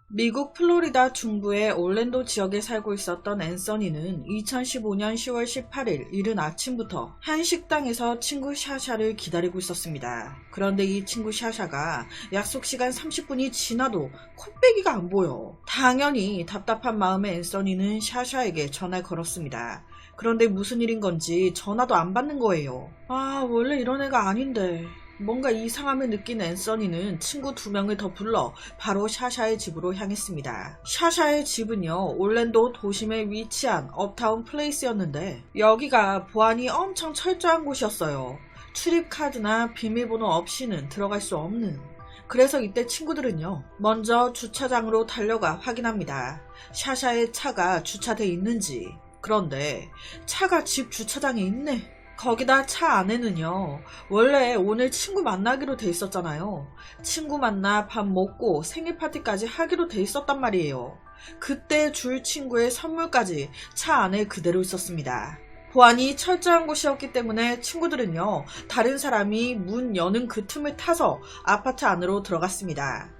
미국 플로리다 중부의 올랜도 지역에 살고 있었던 앤서니는 2015년 10월 18일 이른 아침부터 한 식당에서 친구 샤샤를 기다리고 있었습니다. 그런데 이 친구 샤샤가 약속 시간 30분이 지나도 코빼기가 안 보여. 당연히 답답한 마음에 앤서니는 샤샤에게 전화를 걸었습니다. 그런데 무슨 일인 건지 전화도 안 받는 거예요. 원래 이런 애가 아닌데. 뭔가 이상함을 느낀 앤서니는 친구 2명을 더 불러 바로 샤샤의 집으로 향했습니다. 샤샤의 집은요, 올랜도 도심에 위치한 업타운 플레이스였는데 여기가 보안이 엄청 철저한 곳이었어요. 출입카드나 비밀번호 없이는 들어갈 수 없는. 그래서 이때 친구들은요, 먼저 주차장으로 달려가 확인합니다. 샤샤의 차가 주차돼 있는지. 그런데 차가 집 주차장에 있네. 거기다 차 안에는요, 원래 오늘 친구 만나기로 돼 있었잖아요. 친구 만나 밥 먹고 생일 파티까지 하기로 돼 있었단 말이에요. 그때 줄 친구의 선물까지 차 안에 그대로 있었습니다. 보안이 철저한 곳이었기 때문에 친구들은요, 다른 사람이 문 여는 그 틈을 타서 아파트 안으로 들어갔습니다.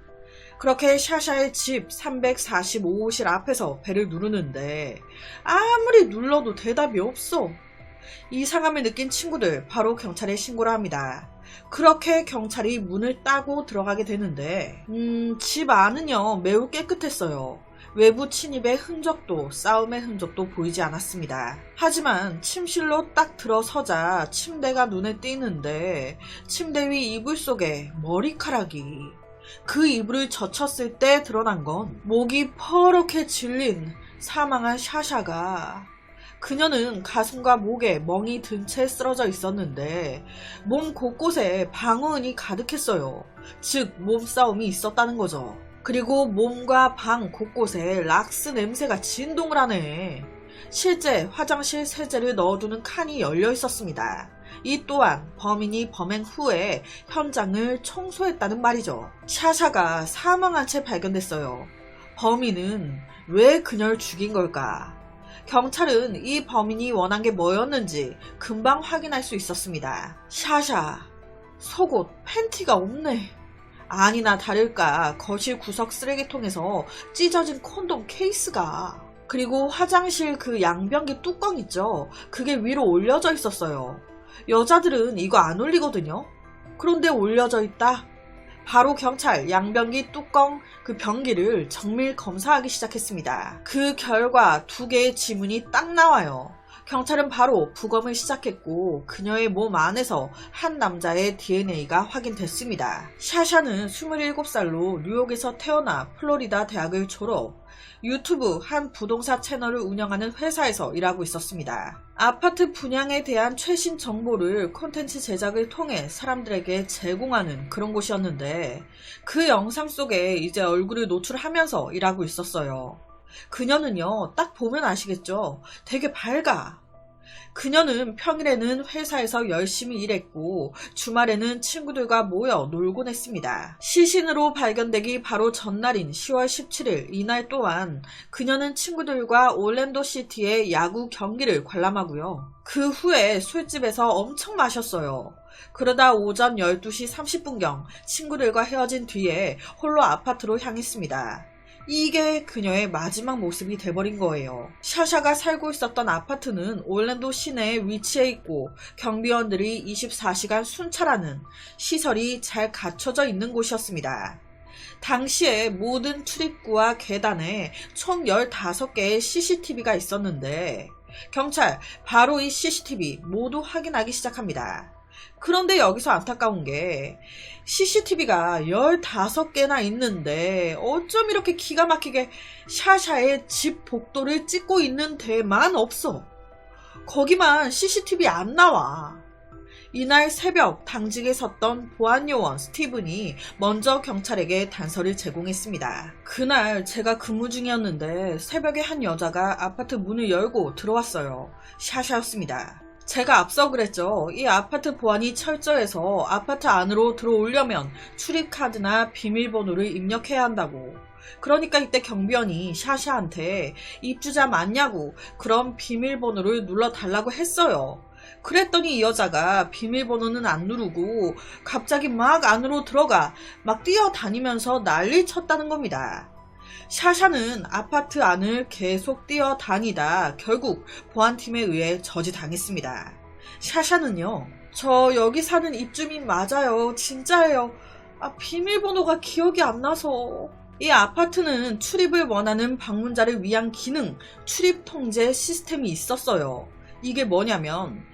그렇게 샤샤의 집 345호실 앞에서 벨을 누르는데 아무리 눌러도 대답이 없어. 이상함을 느낀 친구들 바로 경찰에 신고를 합니다. 그렇게 경찰이 문을 따고 들어가게 되는데 집 안은요 매우 깨끗했어요. 외부 침입의 흔적도 싸움의 흔적도 보이지 않았습니다. 하지만 침실로 딱 들어서자 침대가 눈에 띄는데 침대 위 이불 속에 머리카락이, 그 이불을 젖혔을 때 드러난 건 목이 퍼렇게 질린 사망한 샤샤가, 그녀는 가슴과 목에 멍이 든 채 쓰러져 있었는데 몸 곳곳에 방어은이 가득했어요. 즉 몸싸움이 있었다는 거죠. 그리고 몸과 방 곳곳에 락스 냄새가 진동을 하네. 실제 화장실 세제를 넣어두는 칸이 열려 있었습니다. 이 또한 범인이 범행 후에 현장을 청소했다는 말이죠. 샤샤가 사망한 채 발견됐어요. 범인은 왜 그녀를 죽인 걸까? 경찰은 이 범인이 원한 게 뭐였는지 금방 확인할 수 있었습니다. 샤샤, 속옷, 팬티가 없네. 아니나 다를까 거실 구석 쓰레기통에서 찢어진 콘돔 케이스가, 그리고 화장실 그 양변기 뚜껑 있죠? 그게 위로 올려져 있었어요. 여자들은 이거 안 올리거든요? 그런데 올려져 있다? 바로 경찰 양변기 뚜껑 그 변기를 정밀 검사하기 시작했습니다. 그 결과 2개의 지문이 딱 나와요. 경찰은 바로 부검을 시작했고 그녀의 몸 안에서 한 남자의 DNA가 확인됐습니다. 샤샤는 27살로 뉴욕에서 태어나 플로리다 대학을 졸업, 유튜브 한 부동산 채널을 운영하는 회사에서 일하고 있었습니다. 아파트 분양에 대한 최신 정보를 콘텐츠 제작을 통해 사람들에게 제공하는 그런 곳이었는데 그 영상 속에 이제 얼굴을 노출하면서 일하고 있었어요. 그녀는요, 딱 보면 아시겠죠? 되게 밝아. 그녀는 평일에는 회사에서 열심히 일했고 주말에는 친구들과 모여 놀곤 했습니다. 시신으로 발견되기 바로 전날인 10월 17일 이날 또한 그녀는 친구들과 올랜도 시티의 야구 경기를 관람하고요. 그 후에 술집에서 엄청 마셨어요. 그러다 오전 12시 30분경 친구들과 헤어진 뒤에 홀로 아파트로 향했습니다. 이게 그녀의 마지막 모습이 돼버린 거예요. 샤샤가 살고 있었던 아파트는 올랜도 시내에 위치해 있고 경비원들이 24시간 순찰하는 시설이 잘 갖춰져 있는 곳이었습니다. 당시에 모든 출입구와 계단에 총 15개의 CCTV가 있었는데 경찰 바로 이 CCTV 모두 확인하기 시작합니다. 그런데 여기서 안타까운 게 CCTV가 15개나 있는데 어쩜 이렇게 기가 막히게 샤샤의 집 복도를 찍고 있는 데만 없어. 거기만 CCTV 안 나와. 이날 새벽 당직에 섰던 보안요원 스티븐이 먼저 경찰에게 단서를 제공했습니다. 그날 제가 근무 중이었는데 새벽에 한 여자가 아파트 문을 열고 들어왔어요. 샤샤였습니다. 제가 앞서 그랬죠. 이 아파트 보안이 철저해서 아파트 안으로 들어오려면 출입카드나 비밀번호를 입력해야 한다고. 그러니까 이때 경비원이 샤샤한테 입주자 맞냐고 그런 비밀번호를 눌러달라고 했어요. 그랬더니 이 여자가 비밀번호는 안 누르고 갑자기 막 안으로 들어가 막 뛰어다니면서 난리 쳤다는 겁니다. 샤샤는 아파트 안을 계속 뛰어다니다 결국 보안팀에 의해 저지당했습니다. 샤샤는요, 저 여기 사는 입주민 맞아요. 진짜예요. 비밀번호가 기억이 안 나서. 이 아파트는 출입을 원하는 방문자를 위한 기능, 출입 통제 시스템이 있었어요. 이게 뭐냐면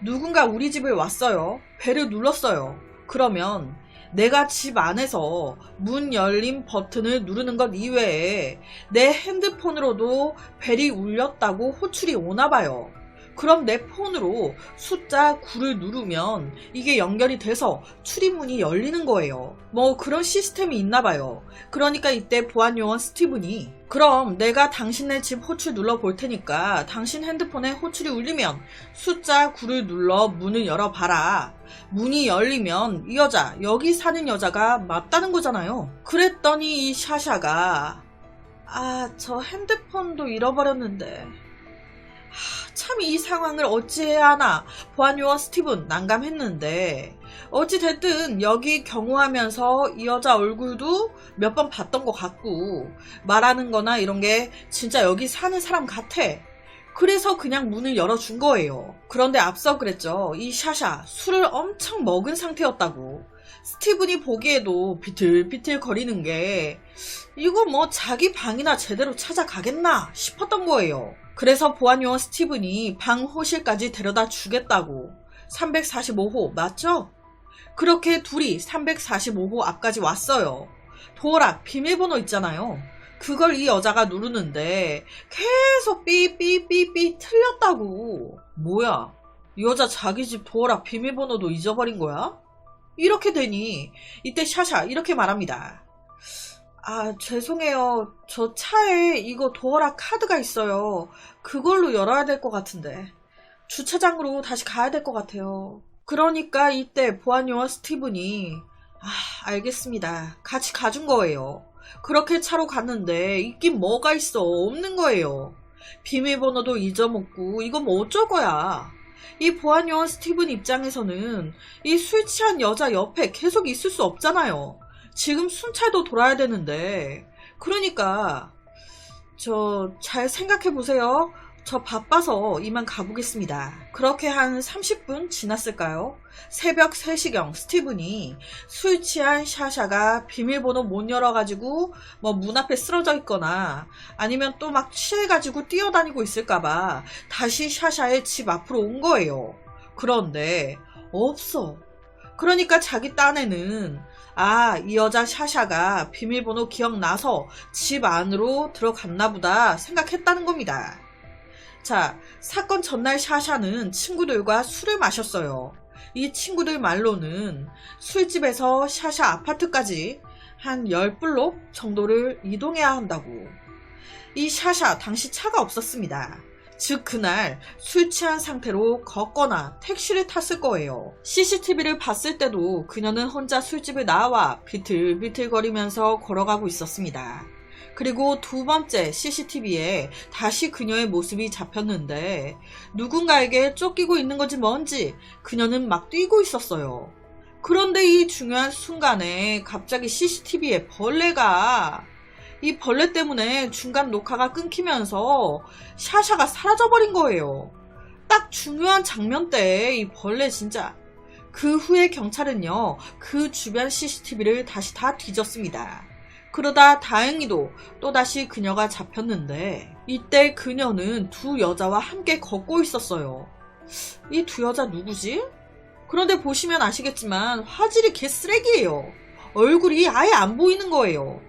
누군가 우리 집을 왔어요. 벨을 눌렀어요. 그러면 내가 집 안에서 문 열림 버튼을 누르는 것 이외에 내 핸드폰으로도 벨이 울렸다고 호출이 오나 봐요. 그럼 내 폰으로 숫자 9를 누르면 이게 연결이 돼서 출입문이 열리는 거예요. 뭐 그런 시스템이 있나 봐요. 그러니까 이때 보안요원 스티븐이 그럼 내가 당신네 집 호출 눌러볼 테니까 당신 핸드폰에 호출이 울리면 숫자 9를 눌러 문을 열어봐라. 문이 열리면 이 여자, 여기 사는 여자가 맞다는 거잖아요. 그랬더니 이 샤샤가 저 핸드폰도 잃어버렸는데 참 이 상황을 어찌해야 하나 보안요원 스티븐 난감했는데 어찌됐든 여기 경호하면서 이 여자 얼굴도 몇 번 봤던 것 같고 말하는 거나 이런 게 진짜 여기 사는 사람 같아. 그래서 그냥 문을 열어준 거예요. 그런데 앞서 그랬죠. 이 샤샤 술을 엄청 먹은 상태였다고. 스티븐이 보기에도 비틀비틀 거리는 게 이거 뭐 자기 방이나 제대로 찾아가겠나 싶었던 거예요. 그래서 보안요원 스티븐이 방 호실까지 데려다 주겠다고. 345호 맞죠? 그렇게 둘이 345호 앞까지 왔어요. 도어락 비밀번호 있잖아요. 그걸 이 여자가 누르는데 계속 삐삐삐삐 틀렸다고. 뭐야, 이 여자 자기 집 도어락 비밀번호도 잊어버린 거야? 이렇게 되니 이때 샤샤 이렇게 말합니다. 죄송해요. 저 차에 이거 도어락 카드가 있어요. 그걸로 열어야 될 것 같은데 주차장으로 다시 가야 될 것 같아요. 그러니까 이때 보안요원 스티븐이 알겠습니다. 같이 가준 거예요. 그렇게 차로 갔는데 있긴 뭐가 있어. 없는 거예요. 비밀번호도 잊어먹고 이건 뭐 어쩔 거야. 이 보안요원 스티븐 입장에서는 이 술 취한 여자 옆에 계속 있을 수 없잖아요. 지금 순찰도 돌아야 되는데. 그러니까 잘 생각해보세요. 저 바빠서 이만 가보겠습니다. 그렇게 한 30분 지났을까요? 새벽 3시경 스티븐이 술 취한 샤샤가 비밀번호 못 열어가지고 뭐 문 앞에 쓰러져 있거나 아니면 또 막 취해가지고 뛰어다니고 있을까봐 다시 샤샤의 집 앞으로 온 거예요. 그런데 없어. 그러니까 자기 딴에는 이 여자 샤샤가 비밀번호 기억나서 집 안으로 들어갔나 보다 생각했다는 겁니다. 자, 사건 전날 샤샤는 친구들과 술을 마셨어요. 이 친구들 말로는 술집에서 샤샤 아파트까지 한 10블록 정도를 이동해야 한다고. 이 샤샤 당시 차가 없었습니다. 즉 그날 술 취한 상태로 걷거나 택시를 탔을 거예요. CCTV를 봤을 때도 그녀는 혼자 술집을 나와 비틀비틀거리면서 걸어가고 있었습니다. 그리고 두 번째 CCTV에 다시 그녀의 모습이 잡혔는데 누군가에게 쫓기고 있는 건지 뭔지 그녀는 막 뛰고 있었어요. 그런데 이 중요한 순간에 갑자기 CCTV에 벌레가, 이 벌레 때문에 중간 녹화가 끊기면서 샤샤가 사라져버린 거예요. 딱 중요한 장면 때 이 벌레 진짜. 그 후에 경찰은요, 그 주변 CCTV를 다시 다 뒤졌습니다. 그러다 다행히도 또다시 그녀가 잡혔는데 이때 그녀는 두 여자와 함께 걷고 있었어요. 이 두 여자 누구지? 그런데 보시면 아시겠지만 화질이 개쓰레기예요. 얼굴이 아예 안 보이는 거예요.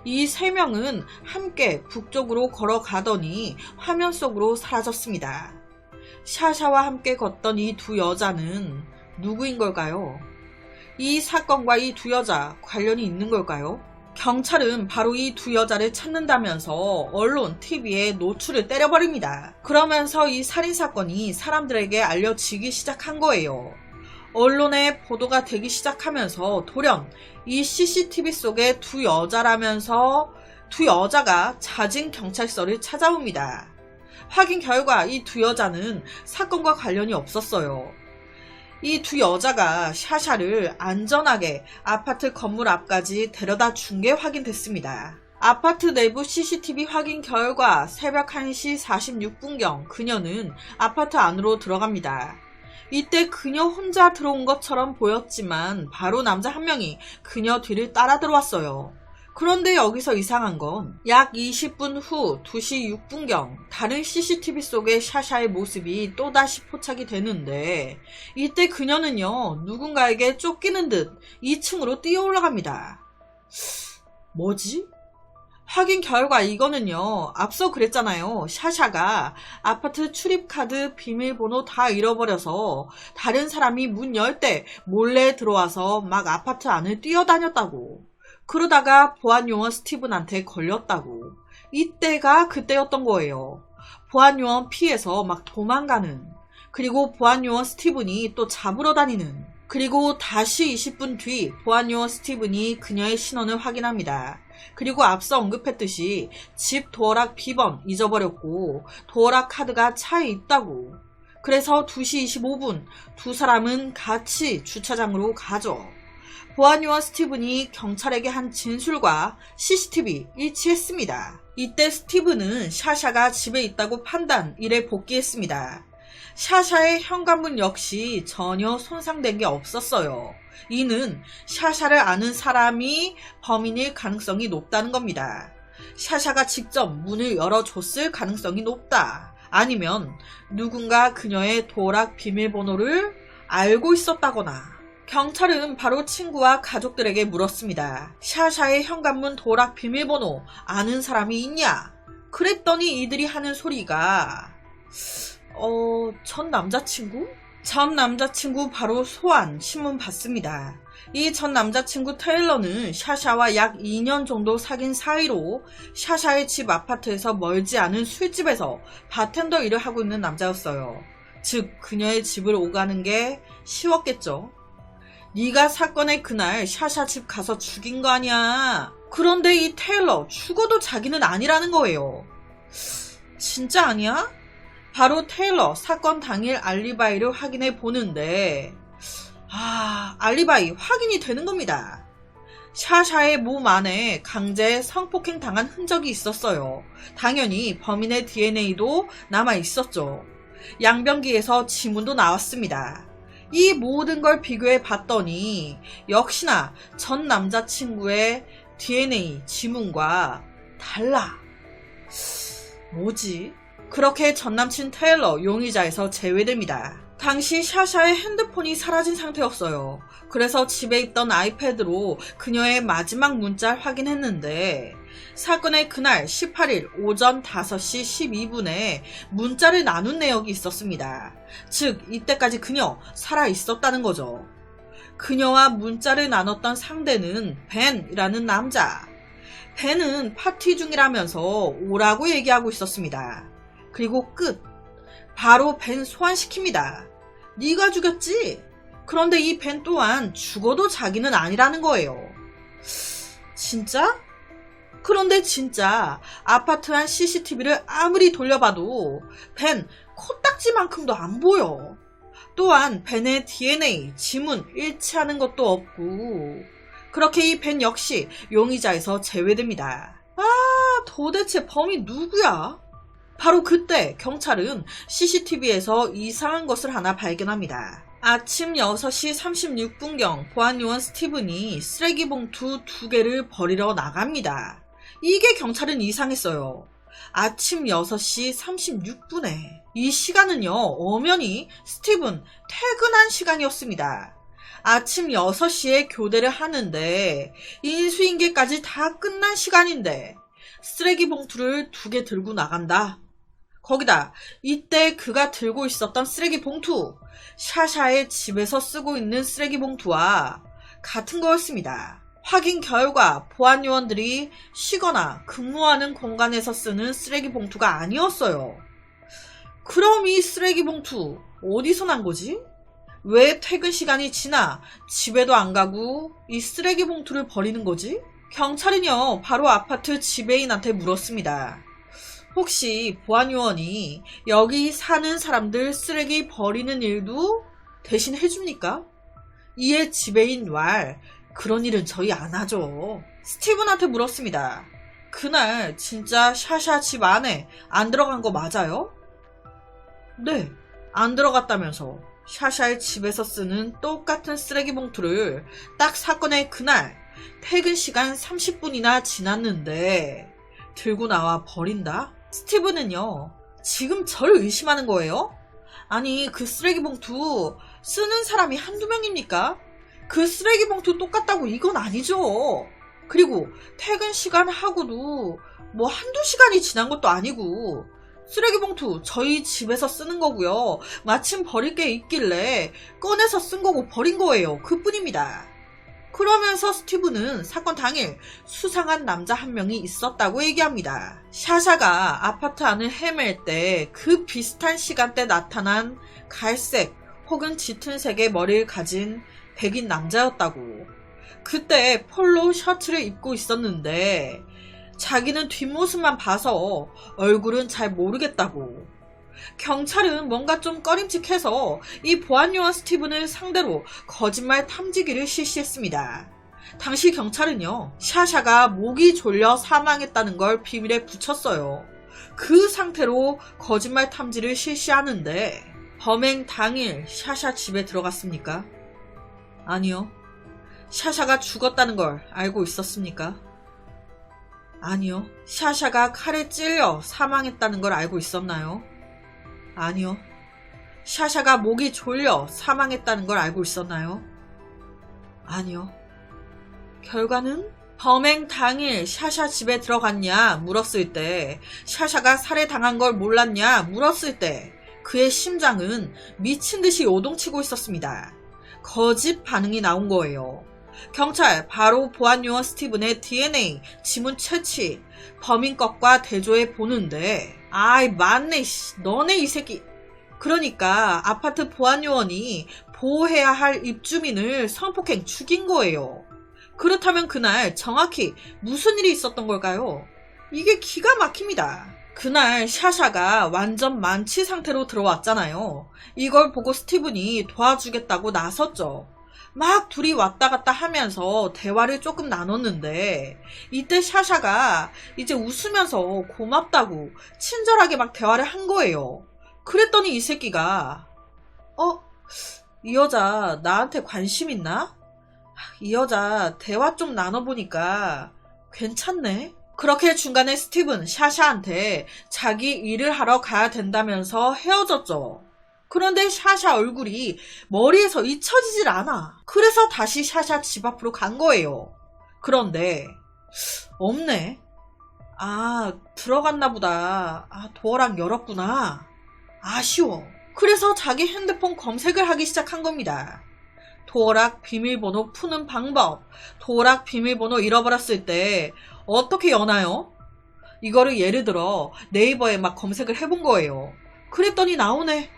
이 세 명은 함께 북쪽으로 걸어가더니 화면 속으로 사라졌습니다. 샤샤와 함께 걷던 이 두 여자는 누구인 걸까요? 이 사건과 이 두 여자 관련이 있는 걸까요? 경찰은 바로 이 두 여자를 찾는다면서 언론, TV에 노출을 때려버립니다. 그러면서 이 살인사건이 사람들에게 알려지기 시작한 거예요. 언론에 보도가 되기 시작하면서 돌연 이 CCTV 속에 두 여자라면서 두 여자가 잦은 경찰서를 찾아옵니다. 확인 결과 이 두 여자는 사건과 관련이 없었어요. 이 두 여자가 샤샤를 안전하게 아파트 건물 앞까지 데려다 준 게 확인됐습니다. 아파트 내부 CCTV 확인 결과 새벽 1시 46분경 그녀는 아파트 안으로 들어갑니다. 이때 그녀 혼자 들어온 것처럼 보였지만 바로 남자 한 명이 그녀 뒤를 따라 들어왔어요. 그런데 여기서 이상한 건 약 20분 후 2시 6분경 다른 CCTV 속의 샤샤의 모습이 또다시 포착이 되는데 이때 그녀는요 누군가에게 쫓기는 듯 2층으로 뛰어 올라갑니다. 뭐지? 확인 결과 이거는요 앞서 그랬잖아요. 샤샤가 아파트 출입카드 비밀번호 다 잃어버려서 다른 사람이 문 열 때 몰래 들어와서 막 아파트 안을 뛰어다녔다고. 그러다가 보안요원 스티븐한테 걸렸다고. 이때가 그때였던 거예요. 보안요원 피해서 막 도망가는, 그리고 보안요원 스티븐이 또 잡으러 다니는, 그리고 다시 20분 뒤 보안요원 스티븐이 그녀의 신원을 확인합니다. 그리고 앞서 언급했듯이 집 도어락 비번 잊어버렸고 도어락 카드가 차에 있다고. 그래서 2시 25분 두 사람은 같이 주차장으로 가죠. 보안요원 스티븐이 경찰에게 한 진술과 CCTV 일치했습니다. 이때 스티븐은 샤샤가 집에 있다고 판단, 일에 복귀했습니다. 샤샤의 현관문 역시 전혀 손상된 게 없었어요. 이는 샤샤를 아는 사람이 범인일 가능성이 높다는 겁니다. 샤샤가 직접 문을 열어줬을 가능성이 높다. 아니면 누군가 그녀의 도어락 비밀번호를 알고 있었다거나. 경찰은 바로 친구와 가족들에게 물었습니다. 샤샤의 현관문 도어락 비밀번호 아는 사람이 있냐? 그랬더니 이들이 하는 소리가 전 남자친구? 전 남자친구 바로 소환 신문 봤습니다. 이 전 남자친구 테일러는 샤샤와 약 2년 정도 사귄 사이로 샤샤의 집 아파트에서 멀지 않은 술집에서 바텐더 일을 하고 있는 남자였어요. 즉 그녀의 집을 오가는 게 쉬웠겠죠. 네가 사건의 그날 샤샤 집 가서 죽인 거 아니야. 그런데 이 테일러 죽어도 자기는 아니라는 거예요. 진짜 아니야? 바로 테일러 사건 당일 알리바이를 확인해 보는데 알리바이 확인이 되는 겁니다. 샤샤의 몸 안에 강제 성폭행 당한 흔적이 있었어요. 당연히 범인의 DNA도 남아 있었죠. 양변기에서 지문도 나왔습니다. 이 모든 걸 비교해 봤더니 역시나 전 남자친구의 DNA 지문과 달라. 뭐지? 그렇게 전남친 테일러 용의자에서 제외됩니다. 당시 샤샤의 핸드폰이 사라진 상태였어요. 그래서 집에 있던 아이패드로 그녀의 마지막 문자를 확인했는데 사건의 그날 18일 오전 5시 12분에 문자를 나눈 내역이 있었습니다. 즉 이때까지 그녀 살아 있었다는 거죠. 그녀와 문자를 나눴던 상대는 벤이라는 남자. 벤은 파티 중이라면서 오라고 얘기하고 있었습니다. 그리고 끝. 바로 벤 소환시킵니다. 네가 죽였지? 그런데 이 벤 또한 죽어도 자기는 아니라는 거예요. 진짜? 그런데 진짜 아파트 안 CCTV를 아무리 돌려봐도 벤 코딱지만큼도 안 보여. 또한 벤의 DNA, 지문 일치하는 것도 없고 그렇게 이 벤 역시 용의자에서 제외됩니다. 도대체 범인 누구야? 바로 그때 경찰은 CCTV에서 이상한 것을 하나 발견합니다. 아침 6시 36분경 보안요원 스티븐이 쓰레기 봉투 2개를 버리러 나갑니다. 이게 경찰은 이상했어요. 아침 6시 36분에 이 시간은요 엄연히 스티븐 퇴근한 시간이었습니다. 아침 6시에 교대를 하는데 인수인계까지 다 끝난 시간인데 쓰레기 봉투를 2개 들고 나간다. 거기다 이때 그가 들고 있었던 쓰레기 봉투 샤샤의 집에서 쓰고 있는 쓰레기 봉투와 같은 거였습니다. 확인 결과 보안요원들이 쉬거나 근무하는 공간에서 쓰는 쓰레기 봉투가 아니었어요. 그럼 이 쓰레기 봉투 어디서 난 거지? 왜 퇴근 시간이 지나 집에도 안 가고 이 쓰레기 봉투를 버리는 거지? 경찰은요 바로 아파트 지배인한테 물었습니다. 혹시 보안요원이 여기 사는 사람들 쓰레기 버리는 일도 대신 해줍니까? 이에 지배인 왈 그런 일은 저희 안 하죠. 스티븐한테 물었습니다. 그날 진짜 샤샤 집 안에 안 들어간 거 맞아요? 네, 안 들어갔다면서. 샤샤의 집에서 쓰는 똑같은 쓰레기 봉투를 딱 사건의 그날 퇴근 시간 30분이나 지났는데 들고 나와 버린다? 스티브는요, 지금 저를 의심하는 거예요? 아니, 그 쓰레기 봉투 쓰는 사람이 한두 명입니까? 그 쓰레기 봉투 똑같다고 이건 아니죠. 그리고 퇴근 시간 하고도 뭐 한두 시간이 지난 것도 아니고 쓰레기 봉투 저희 집에서 쓰는 거고요. 마침 버릴 게 있길래 꺼내서 쓴 거고 버린 거예요. 그뿐입니다. 그러면서 스티브는 사건 당일 수상한 남자 한 명이 있었다고 얘기합니다. 샤샤가 아파트 안을 헤맬 때 그 비슷한 시간대 나타난 갈색 혹은 짙은 색의 머리를 가진 백인 남자였다고. 그때 폴로 셔츠를 입고 있었는데 자기는 뒷모습만 봐서 얼굴은 잘 모르겠다고. 경찰은 뭔가 좀 꺼림칙해서 이 보안요원 스티븐을 상대로 거짓말 탐지기를 실시했습니다. 당시 경찰은요, 샤샤가 목이 졸려 사망했다는 걸 비밀에 붙였어요. 그 상태로 거짓말 탐지를 실시하는데 범행 당일 샤샤 집에 들어갔습니까? 아니요. 샤샤가 죽었다는 걸 알고 있었습니까? 아니요. 샤샤가 칼에 찔려 사망했다는 걸 알고 있었나요? 아니요. 샤샤가 목이 졸려 사망했다는 걸 알고 있었나요? 아니요. 결과는 범행 당일 샤샤 집에 들어갔냐 물었을 때, 샤샤가 살해당한 걸 몰랐냐 물었을 때 그의 심장은 미친 듯이 요동치고 있었습니다. 거짓 반응이 나온 거예요. 경찰 바로 보안요원 스티븐의 DNA 지문 채취, 범인 것과 대조해 보는데, 아이 맞네, 너네 이 새끼. 그러니까 아파트 보안요원이 보호해야 할 입주민을 성폭행 죽인 거예요. 그렇다면 그날 정확히 무슨 일이 있었던 걸까요? 이게 기가 막힙니다. 그날 샤샤가 완전 만취 상태로 들어왔잖아요. 이걸 보고 스티븐이 도와주겠다고 나섰죠. 막 둘이 왔다 갔다 하면서 대화를 조금 나눴는데 이때 샤샤가 이제 웃으면서 고맙다고 친절하게 막 대화를 한 거예요. 그랬더니 이 새끼가 이 여자 나한테 관심 있나? 이 여자 대화 좀 나눠보니까 괜찮네? 그렇게 중간에 스티븐 샤샤한테 자기 일을 하러 가야 된다면서 헤어졌죠. 그런데 샤샤 얼굴이 머리에서 잊혀지질 않아. 그래서 다시 샤샤 집 앞으로 간 거예요. 그런데 없네. 아, 들어갔나 보다. 아, 도어락 열었구나. 아쉬워. 그래서 자기 핸드폰 검색을 하기 시작한 겁니다. 도어락 비밀번호 푸는 방법, 도어락 비밀번호 잃어버렸을 때 어떻게 여나요? 이거를 예를 들어 네이버에 막 검색을 해본 거예요. 그랬더니 나오네.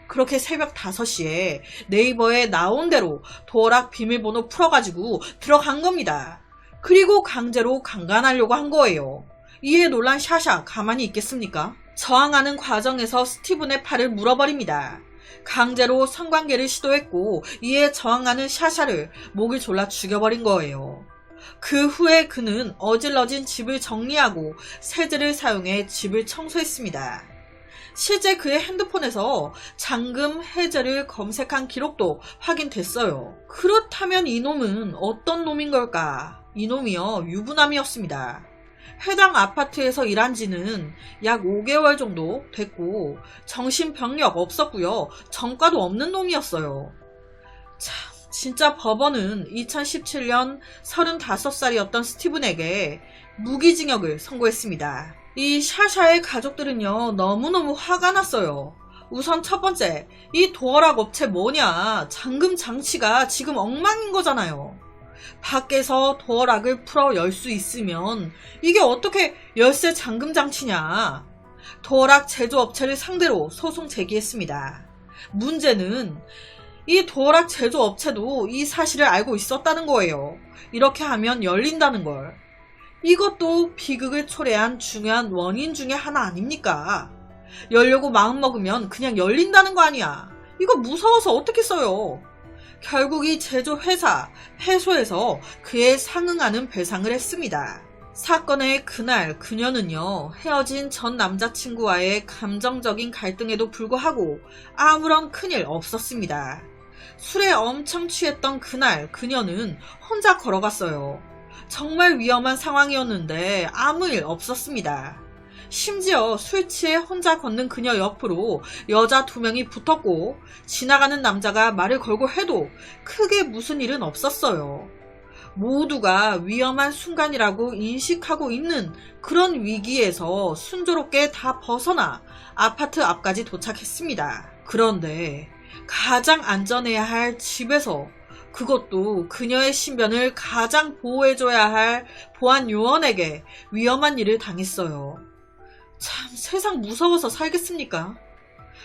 그렇게 새벽 5시에 네이버에 나온 대로 도어락 비밀번호 풀어가지고 들어간 겁니다. 그리고 강제로 강간하려고 한 거예요. 이에 놀란 샤샤 가만히 있겠습니까? 저항하는 과정에서 스티븐의 팔을 물어버립니다. 강제로 성관계를 시도했고 이에 저항하는 샤샤를 목이 졸라 죽여버린 거예요. 그 후에 그는 어질러진 집을 정리하고 세제를 사용해 집을 청소했습니다. 실제 그의 핸드폰에서 잠금 해제를 검색한 기록도 확인됐어요. 그렇다면 이놈은 어떤 놈인 걸까? 이놈이요, 유부남이었습니다. 해당 아파트에서 일한 지는 약 5개월 정도 됐고 정신병력 없었고요. 전과도 없는 놈이었어요. 참, 진짜 법원은 2017년 35살이었던 스티븐에게 무기징역을 선고했습니다. 이 샤샤의 가족들은요, 너무너무 화가 났어요. 우선 첫 번째, 이 도어락 업체 뭐냐, 잠금 장치가 지금 엉망인 거잖아요. 밖에서 도어락을 풀어 열 수 있으면 이게 어떻게 열쇠 잠금 장치냐. 도어락 제조업체를 상대로 소송 제기했습니다. 문제는 이 도어락 제조업체도 이 사실을 알고 있었다는 거예요. 이렇게 하면 열린다는 걸. 이것도 비극을 초래한 중요한 원인 중에 하나 아닙니까? 열려고 마음먹으면 그냥 열린다는 거 아니야. 이거 무서워서 어떻게 써요? 결국 이 제조회사, 패소에서 그에 상응하는 배상을 했습니다. 사건의 그날 그녀는요, 헤어진 전 남자친구와의 감정적인 갈등에도 불구하고 아무런 큰일 없었습니다. 술에 엄청 취했던 그날 그녀는 혼자 걸어갔어요. 정말 위험한 상황이었는데 아무 일 없었습니다. 심지어 술 취해 혼자 걷는 그녀 옆으로 여자 2명이 붙었고 지나가는 남자가 말을 걸고 해도 크게 무슨 일은 없었어요. 모두가 위험한 순간이라고 인식하고 있는 그런 위기에서 순조롭게 다 벗어나 아파트 앞까지 도착했습니다. 그런데 가장 안전해야 할 집에서, 그것도 그녀의 신변을 가장 보호해줘야 할 보안 요원에게 위험한 일을 당했어요. 참, 세상 무서워서 살겠습니까?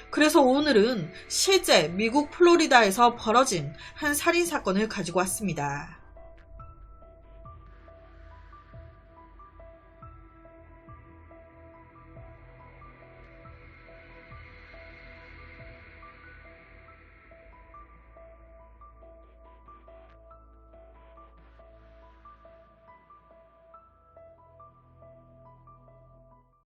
그래서 오늘은 실제 미국 플로리다에서 벌어진 한 살인사건을 가지고 왔습니다.